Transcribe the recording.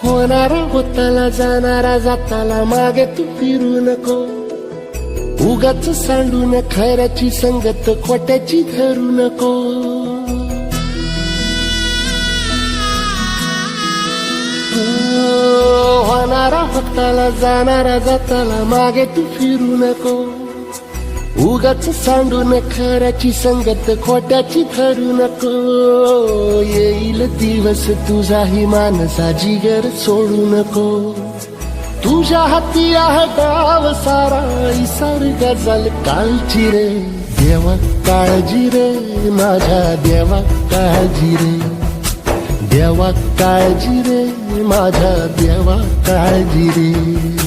होणारा होताला जाणारा जाताला मागे तू फिरू नको. उगाच सांडून खऱ्याची संगत खोट्याची धरू नको. होणारा होताला जाणारा जाताला मागे तू फिरू नको. उगाच सांडून खऱ्याची संगत खोट्याची धरू नको. येईल दिवस तुझाही मानसा जिगर सोडू नको. तुझ्या हाती आहे डाव सारा इसार गजल कालची रे. देवा काळजी रे माझ्या देवा काळजी रे. देवा काळजी रे माझ्या देवा काळजी रे.